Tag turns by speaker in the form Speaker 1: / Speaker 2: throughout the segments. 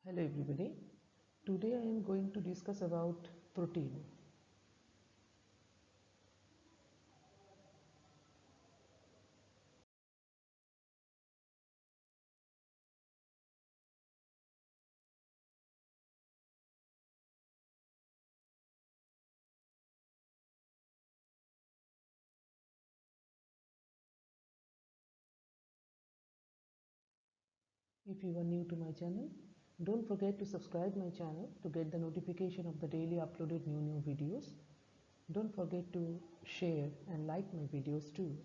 Speaker 1: Hello everybody. Today I am going to discuss about protein. If you are new to my channel, don't forget to subscribe my channel to get the notification of the daily uploaded new videos. Don't forget to share and like my videos too.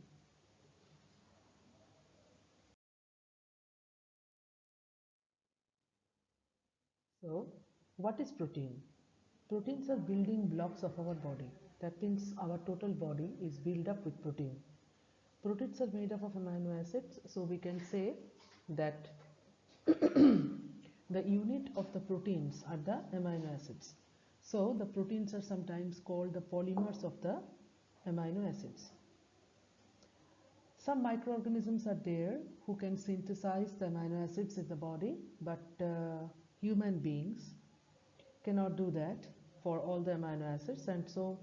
Speaker 1: So, what is protein? Proteins are building blocks of our body. That means our total body is built up with protein. Proteins are made up of amino acids, so we can say that the unit of the proteins are the amino acids. So the proteins are sometimes called the polymers of the amino acids. Some microorganisms are there who can synthesize the amino acids in the body, but human beings cannot do that for all the amino acids, and so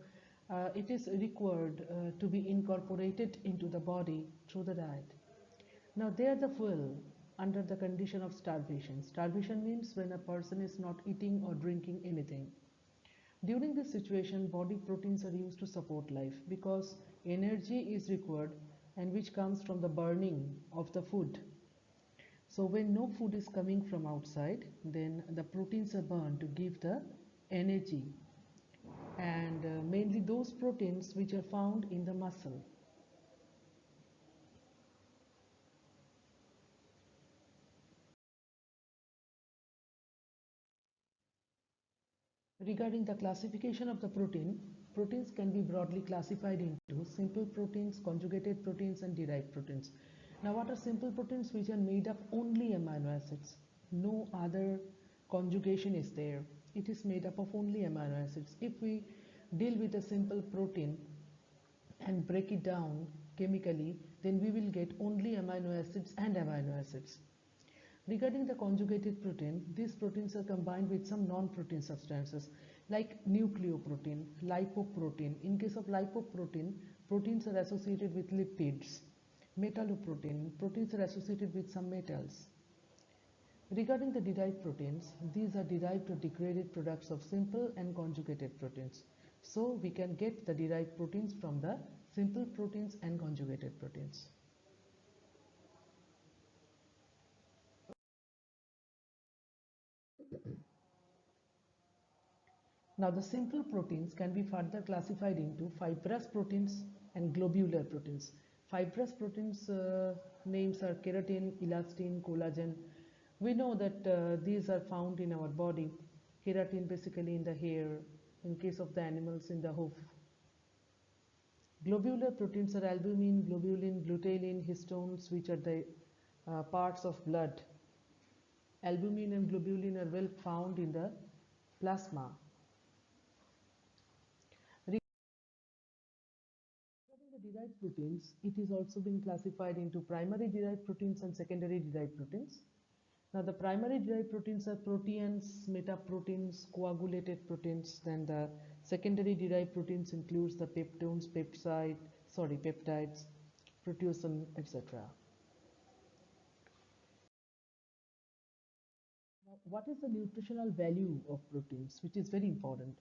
Speaker 1: it is required to be incorporated into the body through the diet. Now they are the fuel under the condition of starvation. Starvation means when a person is not eating or drinking anything. During this situation, body proteins are used to support life because energy is required, and which comes from the burning of the food. So when no food is coming from outside, then the proteins are burned to give the energy, and mainly those proteins which are found in the muscle. Regarding the classification of the protein, proteins can be broadly classified into simple proteins, conjugated proteins, and derived proteins. Now, what are simple proteins? Which are made up only amino acids. No other conjugation is there. It is made up of only amino acids. If we deal with a simple protein and break it down chemically, then we will get only amino acids and amino acids. Regarding the conjugated protein, these proteins are combined with some non-protein substances like nucleoprotein, lipoprotein. In case of lipoprotein, proteins are associated with lipids. Metalloprotein, proteins are associated with some metals. Regarding the derived proteins, these are derived or degraded products of simple and conjugated proteins. So we can get the derived proteins from the simple proteins and conjugated proteins. Now the simple proteins can be further classified into fibrous proteins and globular proteins. Fibrous proteins names are keratin, elastin, collagen. We know that these are found in our body. Keratin basically in the hair, in case of the animals in the hoof. Globular proteins are albumin, globulin, glutein, histones, which are the parts of blood. Albumin and globulin are well found in the plasma. Regarding the derived proteins, it is also been classified into primary derived proteins and secondary derived proteins. Now the primary derived proteins are proteins, metaproteins, coagulated proteins. Then the secondary derived proteins includes the peptones, peptides, proteasome, etc. Now, what is the nutritional value of proteins, which is very important?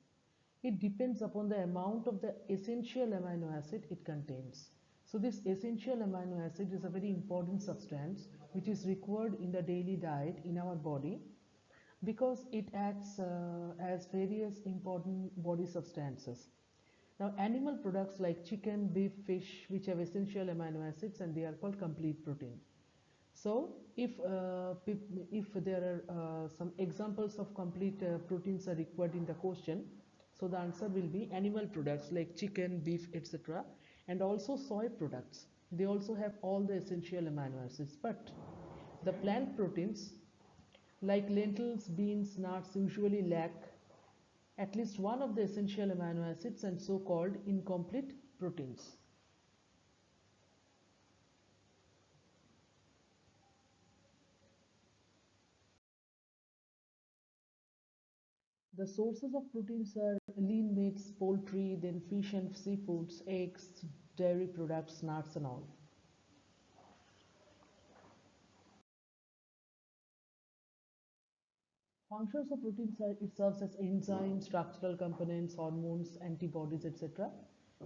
Speaker 1: It depends upon the amount of the essential amino acid it contains. So this essential amino acid is a very important substance which is required in the daily diet in our body, because it acts as various important body substances. Now animal products like chicken, beef, fish, which have essential amino acids, and they are called complete protein. So if there are some examples of complete proteins are required in the question, so the answer will be animal products like chicken, beef, etc., and also soy products. They also have all the essential amino acids. But the plant proteins like lentils, beans, nuts usually lack at least one of the essential amino acids and so-called incomplete proteins. The sources of proteins are lean meats, poultry, then fish and seafoods, eggs, dairy products, nuts and all. Functions of proteins are it serves as enzymes, structural components, hormones, antibodies, etc.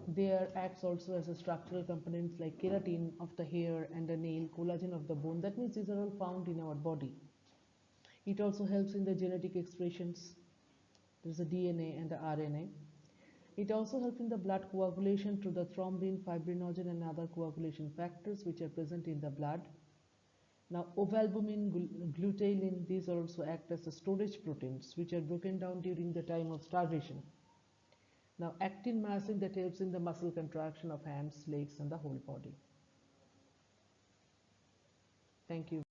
Speaker 1: There acts also as a structural components like keratin of the hair and the nail, collagen of the bone. That means these are all found in our body. It also helps in the genetic expressions. There's a DNA and the RNA. It also helps in the blood coagulation through the thrombin, fibrinogen, and other coagulation factors which are present in the blood. Now, ovalbumin, glutein, these also act as the storage proteins which are broken down during the time of starvation. Now, actin myosin that helps in the muscle contraction of hands, legs, and the whole body. Thank you.